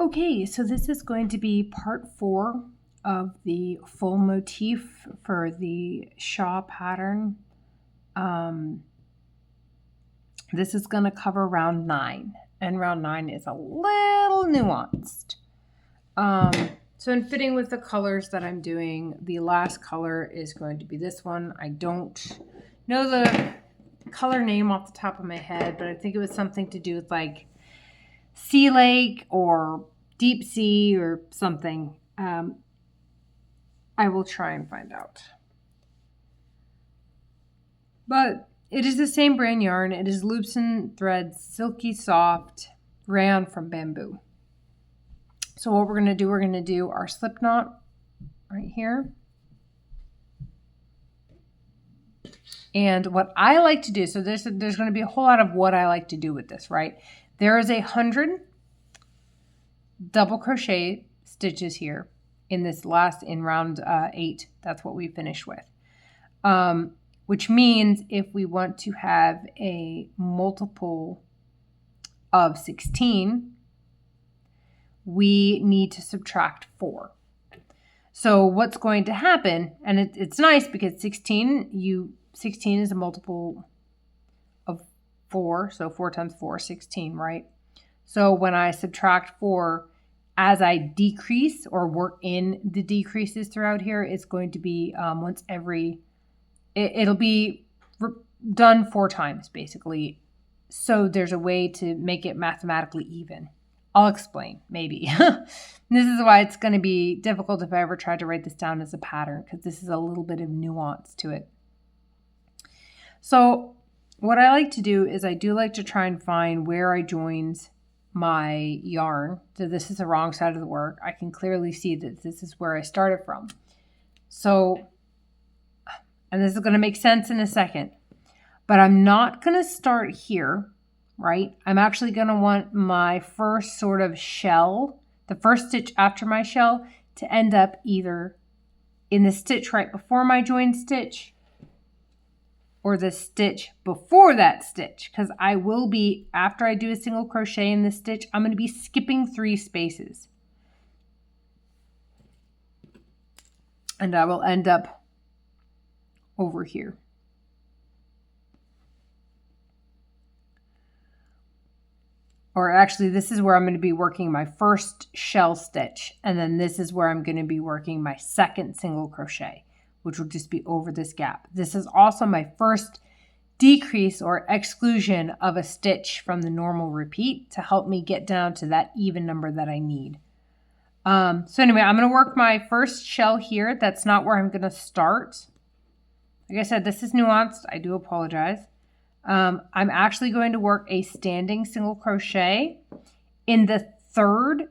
Okay, so this is going to be part 4 of the full motif for the shawl pattern. This is going to cover round 9, and round 9 is a little nuanced. So in fitting with the colors that I'm doing, the last color is going to be this one. I don't know the color name off the top of my head, but I think it was something to do with like sea lake or deep sea or something. I will try and find out. But it is the same brand yarn. It is loops and threads, silky soft, rayon from bamboo. So what we're going to do our slip knot right here. And what I like to do, so there's going to be a whole lot of what I like to do with this, right? There is 100 double crochet stitches here in round 8. That's what we finished with. Which means if we want to have a multiple of 16, we need to subtract 4. So what's going to happen, and it's nice because 16 is a multiple of 4, so 4 times 4 is 16, right? So when I subtract 4, as I decrease or work in the decreases throughout here, it's going to be it'll be done 4 times basically. So there's a way to make it mathematically even. I'll explain, maybe. This is why it's going to be difficult if I ever try to write this down as a pattern, because this is a little bit of nuance to it. So what I like to do is I do like to try and find where I joined my yarn. So this is the wrong side of the work. I can clearly see that this is where I started from. So, and this is going to make sense in a second, but I'm not going to start here, right? I'm actually going to want my first sort of shell, the first stitch after my shell, to end up either in the stitch right before my join stitch or the stitch before that stitch, because I will be, after I do a single crochet in this stitch, I'm going to be skipping 3 spaces. And I will end up over here. Or actually, this is where I'm going to be working my first shell stitch, and then this is where I'm going to be working my second single crochet, which will just be over this gap. This is also my first decrease or exclusion of a stitch from the normal repeat to help me get down to that even number that I need. So anyway, I'm going to work my first shell here. That's not where I'm going to start. Like I said, this is nuanced. I do apologize. I'm actually going to work a standing single crochet in the 3rd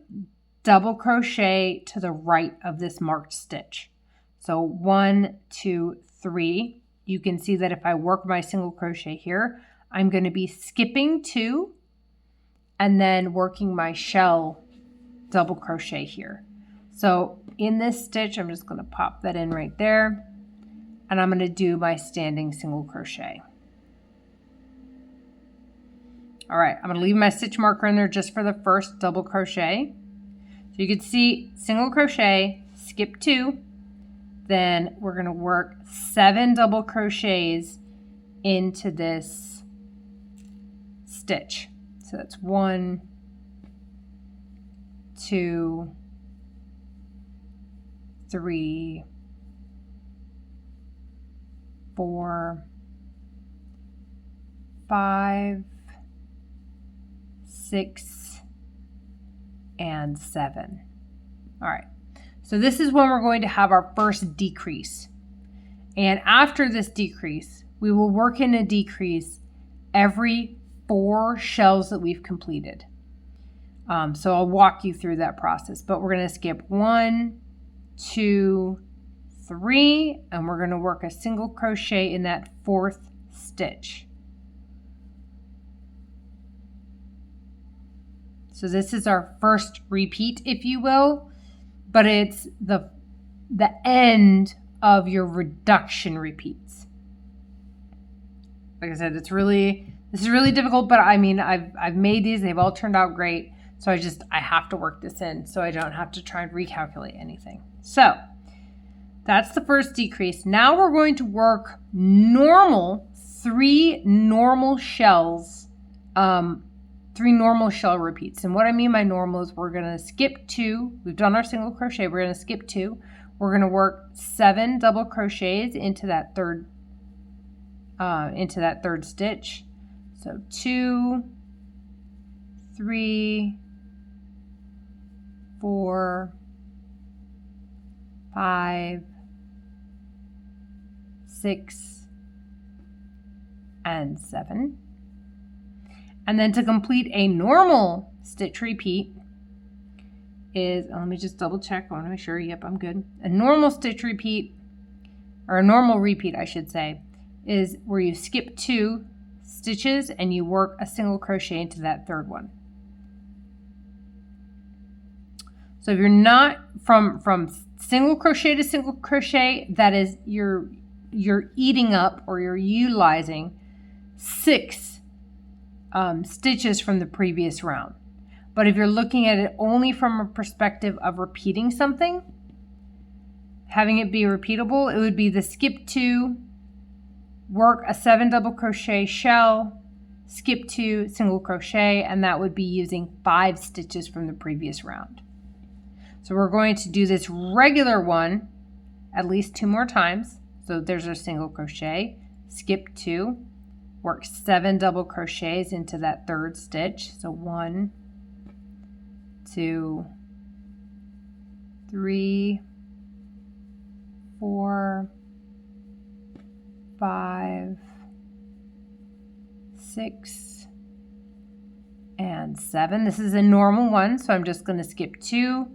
double crochet to the right of this marked stitch. So 1, 2, 3. You can see that if I work my single crochet here, I'm going to be skipping 2 and then working my shell double crochet here. So in this stitch, I'm just going to pop that in right there, and I'm going to do my standing single crochet. All right, I'm going to leave my stitch marker in there just for the first double crochet. So you can see single crochet, skip 2, then we're going to work 7 double crochets into this stitch. So that's 1, 2, 3, 4, 5, 6, and 7. All right, so this is when we're going to have our first decrease. And after this decrease, we will work in a decrease every 4 shells that we've completed. So I'll walk you through that process, but we're going to skip 1, 2, 3, and we're going to work a single crochet in that 4th stitch. So this is our first repeat, if you will, but it's the end of your reduction repeats. Like I said, this is really difficult, but I mean, I've made these, they've all turned out great. So I have to work this in so I don't have to try and recalculate anything. So that's the first decrease. Now we're going to work normal, three normal shells, 3 normal shell repeats. And what I mean by normal is we're going to skip 2. We've done our single crochet. We're going to skip 2. We're going to work 7 double crochets into that third stitch. So 2, 3, 4, 5, 6, and 7. And then to complete a normal stitch repeat is, let me just double check. I want to make sure, yep, I'm good. A normal stitch repeat, or a normal repeat, I should say, is where you skip 2 stitches and you work a single crochet into that third one. So if you're not from single crochet to single crochet, that is you're eating up or you're utilizing 6 stitches from the previous round. But if you're looking at it only from a perspective of repeating something, having it be repeatable, it would be the skip 2, work a 7 double crochet shell, skip 2 single crochet, and that would be using 5 stitches from the previous round. So we're going to do this regular one at least 2 more times. So there's our single crochet, skip 2, work 7 double crochets into that third stitch. So 1, 2, 3, 4, 5, 6, and 7. This is a normal one, so I'm just going to skip 2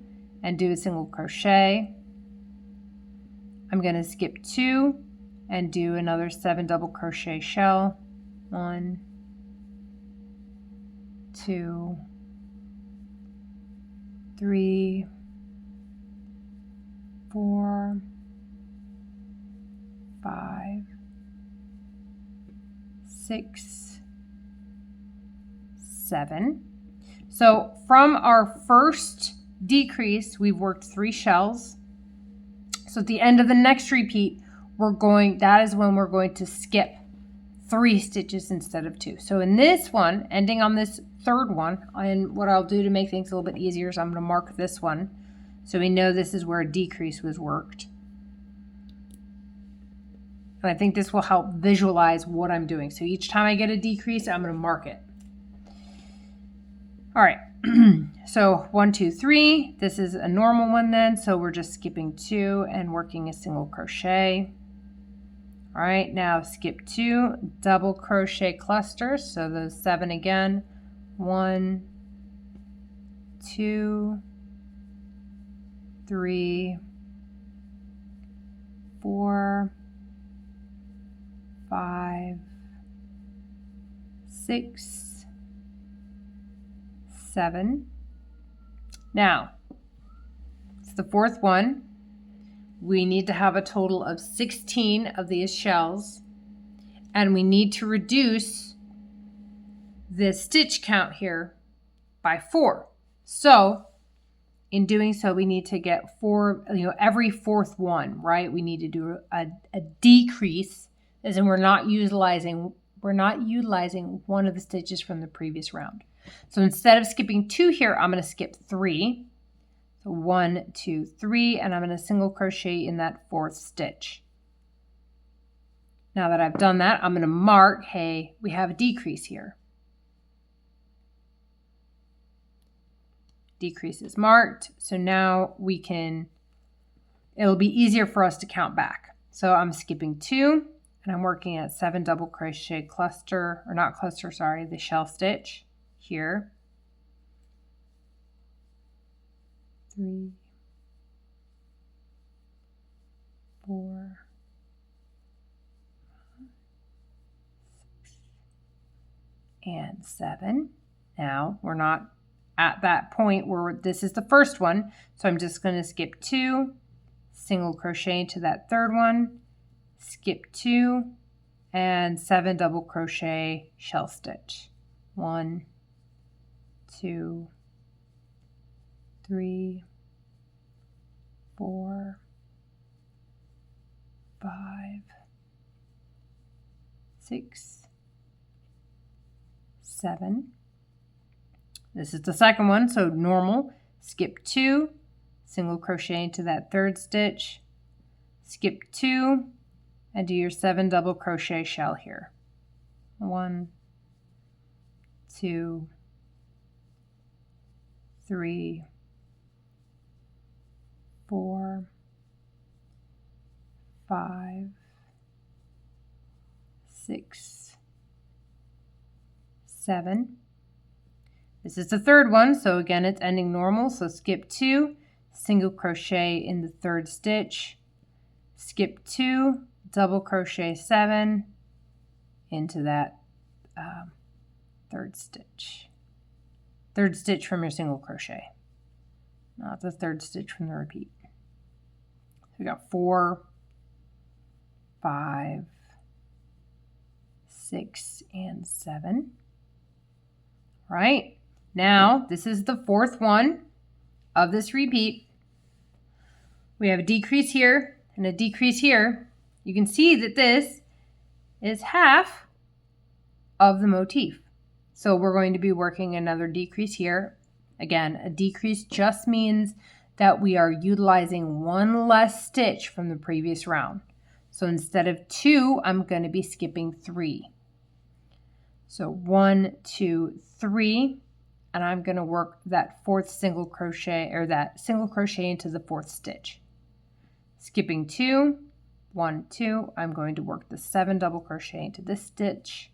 and do a single crochet. I'm going to skip 2 and do another 7 double crochet shell. 1, 2, 3, 4, 5, 6, 7. So from our first decrease, we've worked 3 shells. So at the end of the next repeat, that is when we're going to skip 3 stitches instead of 2. So in this one, ending on this third one, and what I'll do to make things a little bit easier is I'm going to mark this one so we know this is where a decrease was worked. And I think this will help visualize what I'm doing. So each time I get a decrease, I'm going to mark it. All right. So 1, 2, 3. This is a normal one then. So we're just skipping 2 and working a single crochet. All right, now skip 2 double crochet clusters. So those 7 again. 1, 2, 3, 4, 5, 6, 7. Now, it's the fourth one. We need to have a total of 16 of these shells, and we need to reduce the stitch count here by 4. So in doing so, we need to get 4, every fourth one, right? We need to do a decrease, as in we're not utilizing one of the stitches from the previous round. So instead of skipping 2 here, I'm going to skip 3. So 1, 2, 3, and I'm going to single crochet in that 4th stitch. Now that I've done that, I'm going to mark, hey, we have a decrease here. Decrease is marked, so now it'll be easier for us to count back. So I'm skipping 2, and I'm working at 7 double crochet the shell stitch here. 3, 4, 6, and 7. Now we're not at that point where this is the first one, so I'm just going to skip 2, single crochet into that third one, skip 2, and 7 double crochet shell stitch. 1, 2, 3, 4, 5, 6, 7. This is the second one, so normal. Skip 2, single crochet into that third stitch, skip 2, and do your 7 double crochet shell here. 1, 2, 3, 4, 5, 6, 7. This is the third one, so again it's ending normal, so skip 2, single crochet in the third stitch, skip 2, double crochet 7 into that third stitch from your single crochet, not the third stitch from the repeat. So we got 4, 5, 6, and 7. All right, now this is the fourth one of this repeat. We have a decrease here and a decrease here. You can see that this is half of the motif. So we're going to be working another decrease here. Again, a decrease just means that we are utilizing one less stitch from the previous round. So instead of 2, I'm going to be skipping 3. So 1, 2, 3, and I'm going to work that fourth single crochet, or that single crochet into the fourth stitch. Skipping 2, 1, 2, I'm going to work the 7 double crochet into this stitch.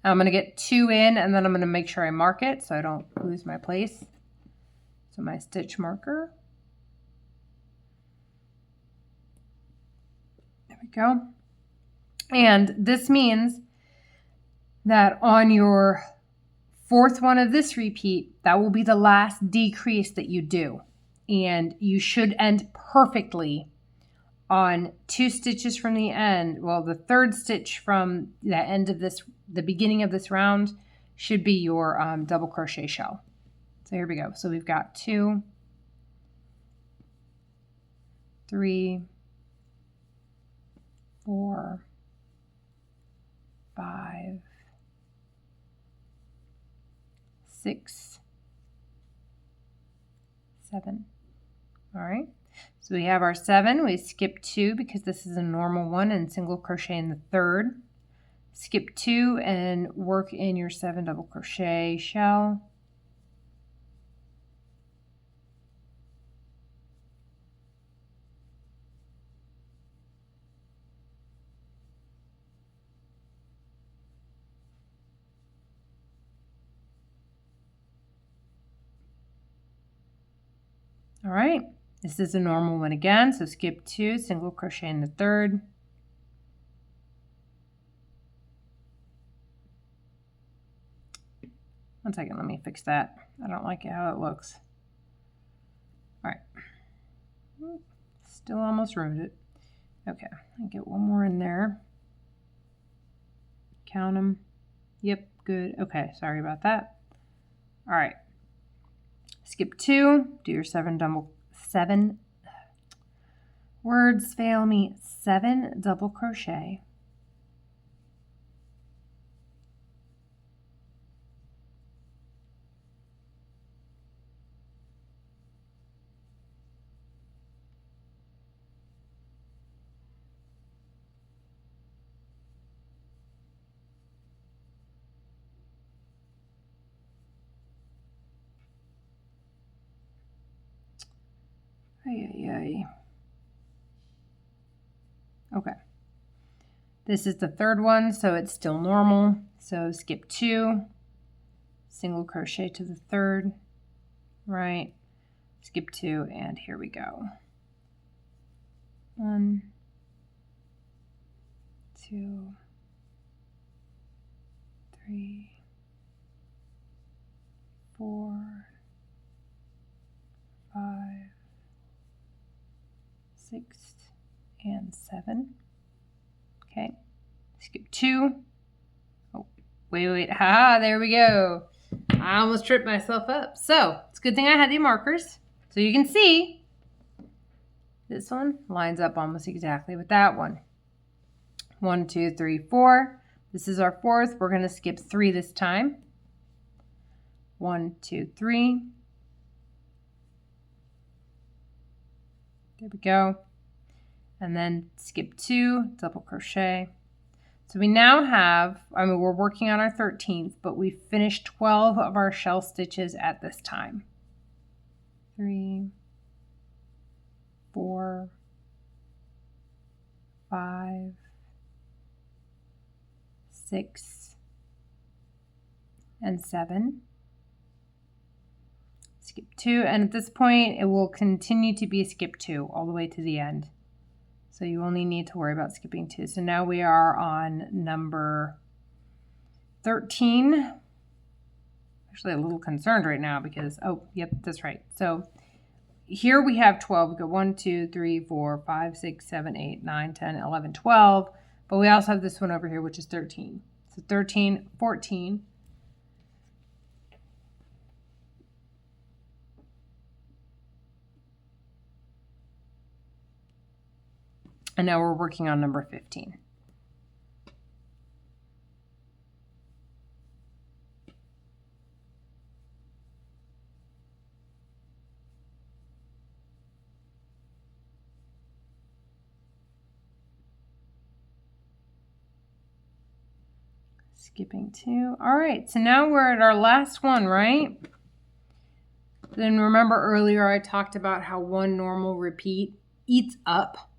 I'm going to get 2 in, and then I'm going to make sure I mark it so I don't lose my place. So my stitch marker. There we go. And this means that on your fourth one of this repeat, that will be the last decrease that you do. And you should end perfectly on 2 stitches from the end. Well, the third stitch from the end of this, the beginning of this round, should be your double crochet shell. So here we go. So we've got 2, 3, 4, 5, 6, 7. All right. So we have our 7. We skip 2 because this is a normal one, and single crochet in the third. Skip 2 and work in your 7 double crochet shell. All right, this is a normal one again, so skip 2, single crochet in the third. One second, let me fix that. I don't like it how it looks. All right, still almost ruined it. Okay, I'll get one more in there. Count them. Yep, good. Okay, sorry about that. All right. Skip 2, do your 7 words fail me, 7 double crochet. Okay. This is the third one, so it's still normal. So skip 2, single crochet to the third, right, skip 2, and here we go. 1, 2, 3, 4, 5, 6, and 7. Okay, skip 2. Oh, wait, there we go. I almost tripped myself up. So it's a good thing I had the markers. So you can see this one lines up almost exactly with that one. 1, 2, 3, 4. This is our fourth. We're going to skip 3 this time. 1, 2, 3. There we go. And then skip 2, double crochet. So we now have, I mean, we're working on our 13th, but we finished 12 of our shell stitches at this time. 3, 4, 5, 6, and 7. Skip 2, and at this point it will continue to be skip 2 all the way to the end. So you only need to worry about skipping 2. So now we are on number 13. Actually a little concerned right now because, oh, yep, that's right. So here we have 12. We go 1, 2, 3, 4, 5, 6, 7, 8, 9, 10, 11, 12. But we also have this one over here, which is 13. So 13, 14. And now we're working on number 15. Skipping 2. All right, so now we're at our last one, right? Then remember earlier I talked about how one normal repeat eats up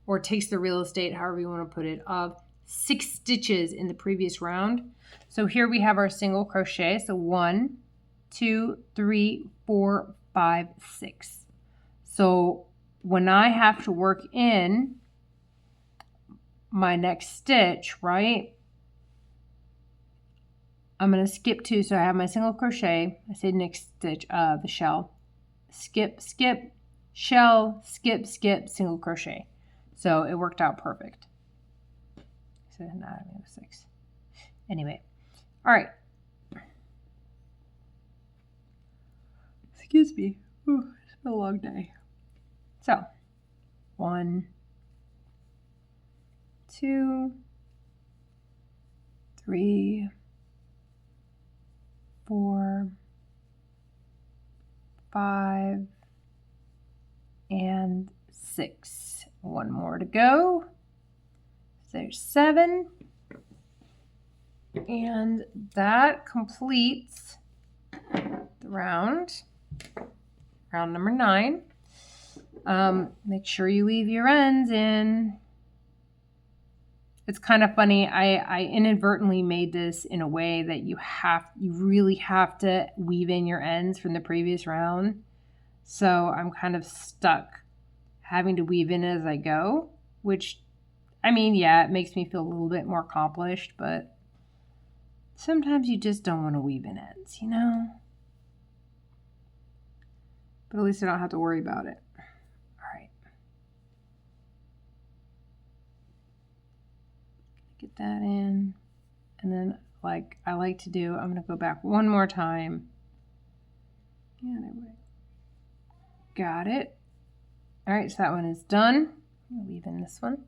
or takes the real estate, however you want to put it, of 6 stitches in the previous round. So here we have our single crochet. So 1, 2, 3, 4, 5, 6. So when I have to work in my next stitch, right, I'm going to skip 2. So I have my single crochet. I say next stitch of the shell. Skip, skip, shell, skip, skip, single crochet. So it worked out perfect. So not 6. Anyway, all right. Excuse me. Ooh, it's been a long day. So 1, 2, 3, 4, 5, and 6. One more to go. There's 7. And that completes the round number 9. Make sure you leave your ends in. It's kind of funny. I inadvertently made this in a way that you really have to weave in your ends from the previous round. So I'm kind of stuck having to weave in as I go, which, I mean, yeah, it makes me feel a little bit more accomplished, but sometimes you just don't want to weave in ends, you know? But at least I don't have to worry about it. All right. Get that in. And then, like I like to do, I'm going to go back one more time. Yeah, there we go. Got it. All right, so that one is done. I'll weave in this one.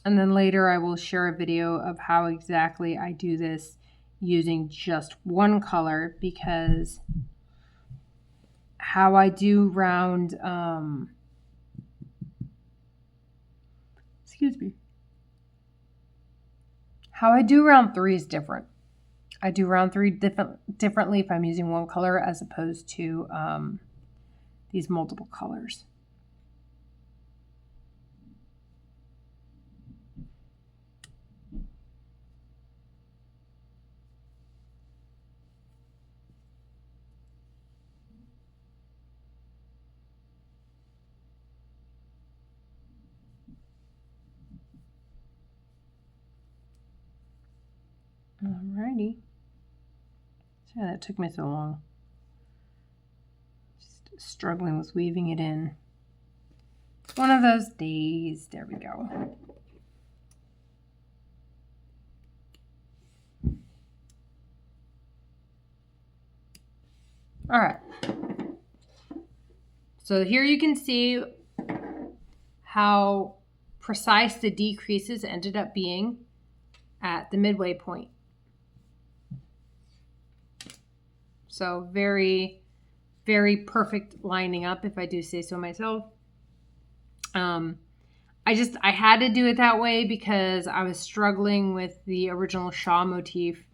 And then later I will share a video of how exactly I do this using just one color, because how I do round, how I do round 3 is different. I do round 3 differently if I'm using one color as opposed to these multiple colors. Alrighty. Yeah, that took me so long. Just struggling with weaving it in. It's one of those days. There we go. All right. So here you can see how precise the decreases ended up being at the midway point. So very, very perfect lining up, if I do say so myself. I had to do it that way because I was struggling with the original Shawl motif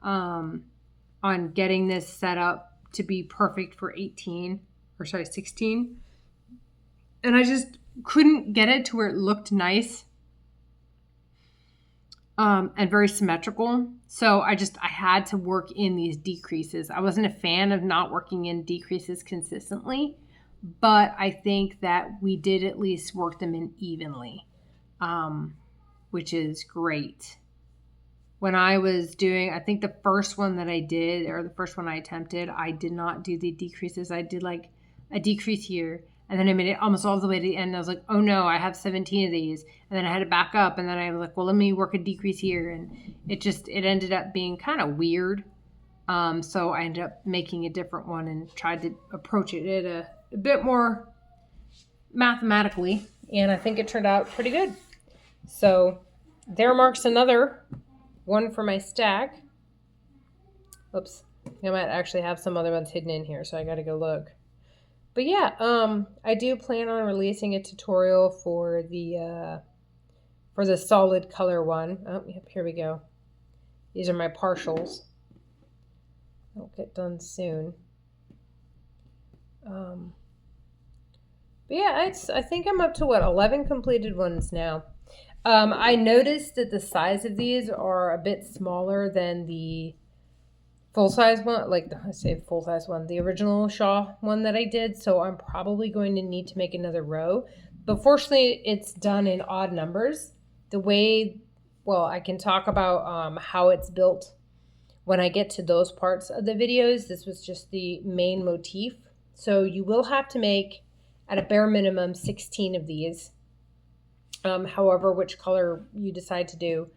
on getting this set up to be perfect for 16. And I just couldn't get it to where it looked nice and very symmetrical. So I had to work in these decreases. I wasn't a fan of not working in decreases consistently, but I think that we did at least work them in evenly, which is great. When I was doing, I think the first one that I did, or the first one I attempted, I did not do the decreases. I did like a decrease here, and then I made it almost all the way to the end. I was like, oh no, I have 17 of these. And then I had to back up, and then I was like, well, let me work a decrease here. And it ended up being kind of weird. So I ended up making a different one and tried to approach it at a bit more mathematically. And I think it turned out pretty good. So there marks another one for my stack. Oops. I might actually have some other ones hidden in here, so I got to go look. But yeah, I do plan on releasing a tutorial for the solid color one. Oh, yep, here we go. These are my partials. They'll get done soon. But yeah, I think I'm up to 11 completed ones now. I noticed that the size of these are a bit smaller than the full-size one, the original Shaw one that I did, so I'm probably going to need to make another row. But fortunately, it's done in odd numbers. I can talk about how it's built when I get to those parts of the videos. This was just the main motif. So you will have to make, at a bare minimum, 16 of these. However, which color you decide to do.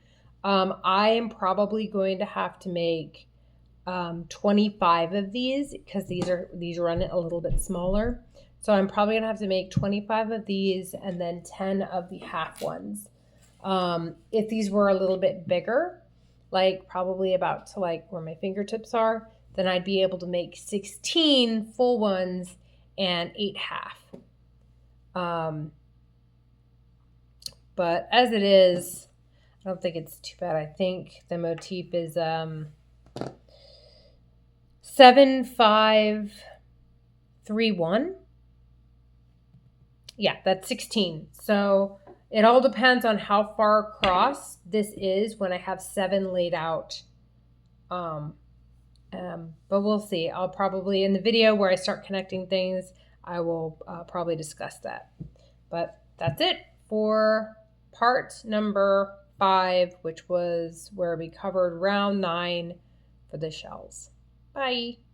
I am probably going to have to make 25 of these because these run a little bit smaller. So I'm probably gonna have to make 25 of these and then 10 of the half ones. If these were a little bit bigger, like probably about to like where my fingertips are, then I'd be able to make 16 full ones and 8 half. But as it is, I don't think it's too bad. I think the motif is 7-5-3-1. Yeah, that's 16. So it all depends on how far across this is when I have 7 laid out. But we'll see. I'll probably, in the video where I start connecting things, I will probably discuss that. But that's it for part number 5, which was where we covered round 9 for the shells. Bye.